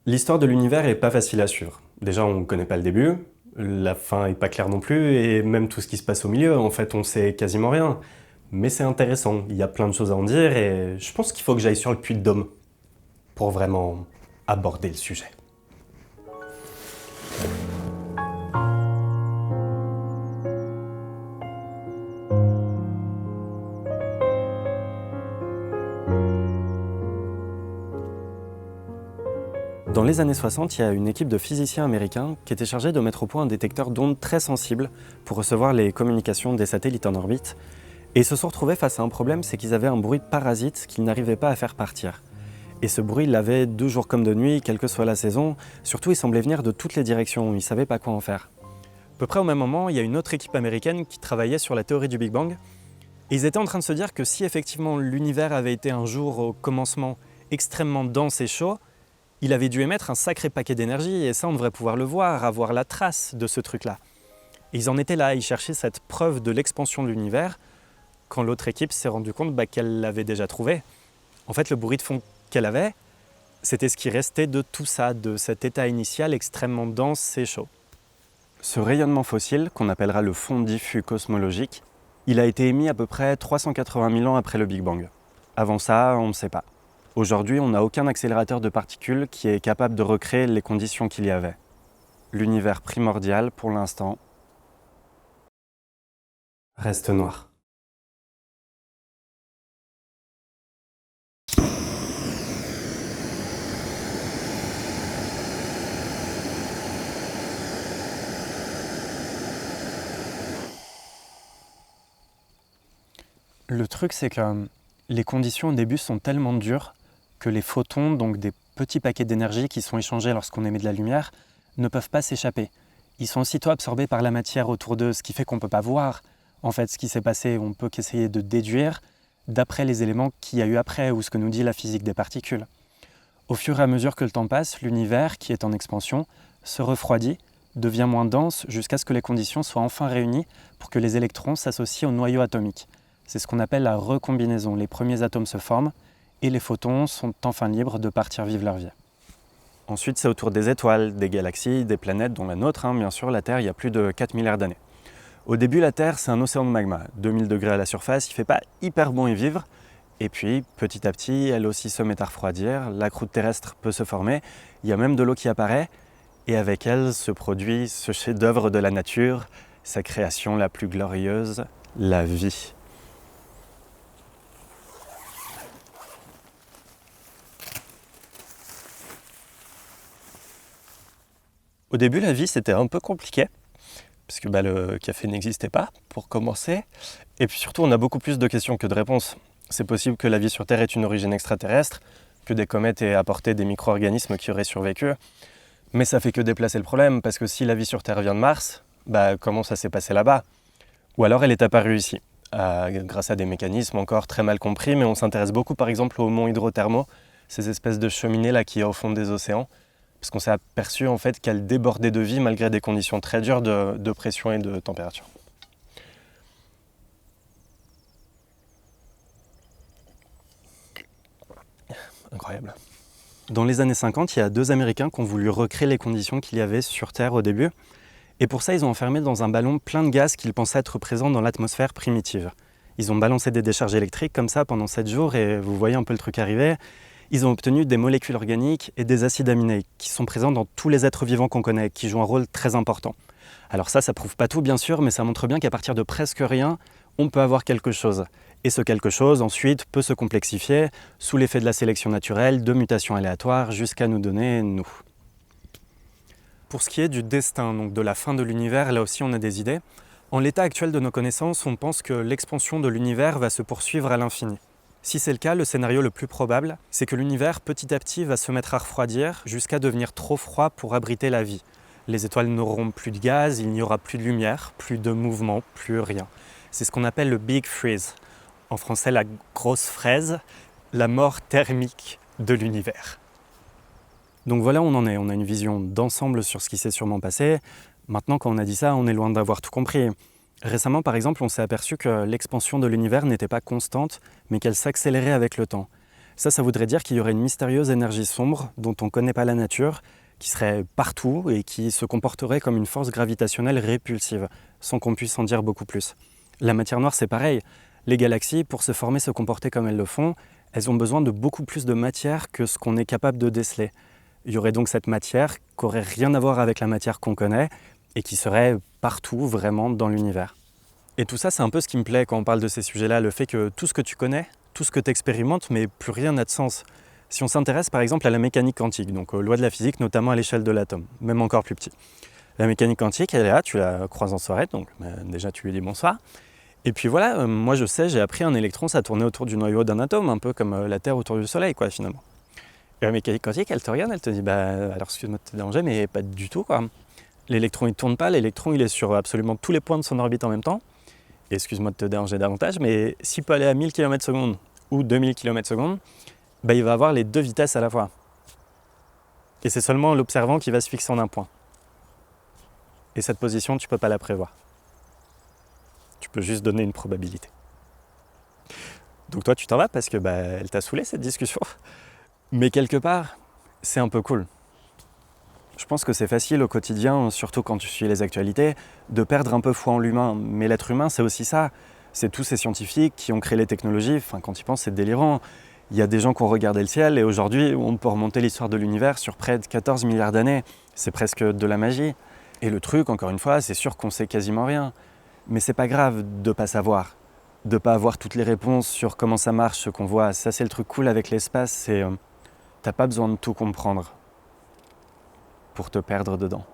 L'histoire de l'univers est pas facile à suivre. Déjà, on ne connaît pas le début, la fin est pas claire non plus, et même tout ce qui se passe au milieu, en fait, on sait quasiment rien. Mais c'est intéressant, il y a plein de choses à en dire, et je pense qu'il faut que j'aille sur le Puy-de-Dôme pour vraiment aborder le sujet. Dans les années 60, il y a une équipe de physiciens américains qui était chargée de mettre au point un détecteur d'ondes très sensible pour recevoir les communications des satellites en orbite. Et ils se sont retrouvés face à un problème, c'est qu'ils avaient un bruit de parasite qu'ils n'arrivaient pas à faire partir. Et ce bruit, il l'avait de jour comme de nuit, quelle que soit la saison. Surtout, il semblait venir de toutes les directions, ils ne savaient pas quoi en faire. À peu près au même moment, il y a une autre équipe américaine qui travaillait sur la théorie du Big Bang. Et ils étaient en train de se dire que si effectivement l'univers avait été un jour au commencement extrêmement dense et chaud, il avait dû émettre un sacré paquet d'énergie, et ça on devrait pouvoir le voir, avoir la trace de ce truc-là. Et ils en étaient là, ils cherchaient cette preuve de l'expansion de l'univers, quand l'autre équipe s'est rendue compte qu'elle l'avait déjà trouvé. En fait, le bruit de fond qu'elle avait, c'était ce qui restait de tout ça, de cet état initial extrêmement dense et chaud. Ce rayonnement fossile, qu'on appellera le fond diffus cosmologique, il a été émis à peu près 380 000 ans après le Big Bang. Avant ça, on ne sait pas. Aujourd'hui, on n'a aucun accélérateur de particules qui est capable de recréer les conditions qu'il y avait. L'univers primordial, pour l'instant, reste noir. Le truc, c'est que les conditions au début sont tellement dures que les photons, donc des petits paquets d'énergie qui sont échangés lorsqu'on émet de la lumière, ne peuvent pas s'échapper. Ils sont aussitôt absorbés par la matière autour d'eux, ce qui fait qu'on ne peut pas voir en fait ce qui s'est passé. On peut qu'essayer de déduire d'après les éléments qu'il y a eu après ou ce que nous dit la physique des particules. Au fur et à mesure que le temps passe, l'univers, qui est en expansion, se refroidit, devient moins dense jusqu'à ce que les conditions soient enfin réunies pour que les électrons s'associent au noyau atomique. C'est ce qu'on appelle la recombinaison. Les premiers atomes se forment et les photons sont enfin libres de partir vivre leur vie. Ensuite, c'est autour des étoiles, des galaxies, des planètes, dont la nôtre, bien sûr, la Terre, il y a plus de 4 milliards d'années. Au début, la Terre, c'est un océan de magma. 2000 degrés à la surface, il ne fait pas hyper bon y vivre. Et puis, petit à petit, elle aussi se met à refroidir, la croûte terrestre peut se former, il y a même de l'eau qui apparaît, et avec elle se produit ce chef-d'œuvre de la nature, sa création la plus glorieuse, la vie. Au début, la vie, c'était un peu compliqué, parce que le café n'existait pas, pour commencer. Et puis surtout, on a beaucoup plus de questions que de réponses. C'est possible que la vie sur Terre ait une origine extraterrestre, que des comètes aient apporté des micro-organismes qui auraient survécu. Mais ça fait que déplacer le problème, parce que si la vie sur Terre vient de Mars, comment ça s'est passé là-bas? Ou alors elle est apparue ici, grâce à des mécanismes encore très mal compris, mais on s'intéresse beaucoup par exemple aux monts hydrothermaux, ces espèces de cheminées là qui est au fond des océans, parce qu'on s'est aperçu en fait qu'elles débordaient de vie malgré des conditions très dures de pression et de température. Incroyable. Dans les années 50, il y a 2 Américains qui ont voulu recréer les conditions qu'il y avait sur Terre au début. Et pour ça, ils ont enfermé dans un ballon plein de gaz qu'ils pensaient être présents dans l'atmosphère primitive. Ils ont balancé des décharges électriques comme ça pendant 7 jours et vous voyez un peu le truc arriver. Ils ont obtenu des molécules organiques et des acides aminés qui sont présents dans tous les êtres vivants qu'on connaît, qui jouent un rôle très important. Alors ça prouve pas tout bien sûr, mais ça montre bien qu'à partir de presque rien, on peut avoir quelque chose. Et ce quelque chose, ensuite, peut se complexifier sous l'effet de la sélection naturelle, de mutations aléatoires, jusqu'à nous donner nous. Pour ce qui est du destin, donc de la fin de l'univers, là aussi on a des idées. En l'état actuel de nos connaissances, on pense que l'expansion de l'univers va se poursuivre à l'infini. Si c'est le cas, le scénario le plus probable, c'est que l'univers petit à petit va se mettre à refroidir jusqu'à devenir trop froid pour abriter la vie. Les étoiles n'auront plus de gaz, il n'y aura plus de lumière, plus de mouvement, plus rien. C'est ce qu'on appelle le Big Freeze. En français, la grosse fraise, la mort thermique de l'univers. Donc voilà où on en est, on a une vision d'ensemble sur ce qui s'est sûrement passé. Maintenant, quand on a dit ça, on est loin d'avoir tout compris. Récemment, par exemple, on s'est aperçu que l'expansion de l'univers n'était pas constante, mais qu'elle s'accélérait avec le temps. Ça voudrait dire qu'il y aurait une mystérieuse énergie sombre dont on ne connaît pas la nature, qui serait partout et qui se comporterait comme une force gravitationnelle répulsive, sans qu'on puisse en dire beaucoup plus. La matière noire, c'est pareil. Les galaxies, pour se former, se comporter comme elles le font, elles ont besoin de beaucoup plus de matière que ce qu'on est capable de déceler. Il y aurait donc cette matière qui n'aurait rien à voir avec la matière qu'on connaît et qui serait partout, vraiment, dans l'univers. Et tout ça, c'est un peu ce qui me plaît quand on parle de ces sujets-là, le fait que tout ce que tu connais, tout ce que tu expérimentes, mais plus rien n'a de sens. Si on s'intéresse par exemple à la mécanique quantique, donc aux lois de la physique, notamment à l'échelle de l'atome, même encore plus petit. La mécanique quantique, elle est là, tu la croises en soirée, donc déjà tu lui dis bonsoir. Et puis voilà, moi je sais, j'ai appris un électron, ça tournait autour du noyau d'un atome, un peu comme la Terre autour du Soleil, quoi, finalement. Et la mécanique quantique, elle te regarde, elle te dit, alors excuse-moi de te déranger, mais pas du tout, quoi. L'électron, il ne tourne pas, l'électron, il est sur absolument tous les points de son orbite en même temps. Et excuse-moi de te déranger davantage, mais s'il peut aller à 1000 km/s ou 2000 km/s, il va avoir les deux vitesses à la fois. Et c'est seulement l'observant qui va se fixer en un point. Et cette position, tu ne peux pas la prévoir. Tu peux juste donner une probabilité. Donc toi, tu t'en vas parce que elle t'a saoulé cette discussion. Mais quelque part, c'est un peu cool. Je pense que c'est facile au quotidien, surtout quand tu suis les actualités, de perdre un peu foi en l'humain. Mais l'être humain, c'est aussi ça. C'est tous ces scientifiques qui ont créé les technologies. Enfin, quand tu y penses, c'est délirant. Il y a des gens qui ont regardé le ciel et aujourd'hui, on peut remonter l'histoire de l'univers sur près de 14 milliards d'années. C'est presque de la magie. Et le truc, encore une fois, c'est sûr qu'on sait quasiment rien. Mais c'est pas grave de pas savoir, de pas avoir toutes les réponses sur comment ça marche, ce qu'on voit. Ça, c'est le truc cool avec l'espace, c'est t'as pas besoin de tout comprendre pour te perdre dedans.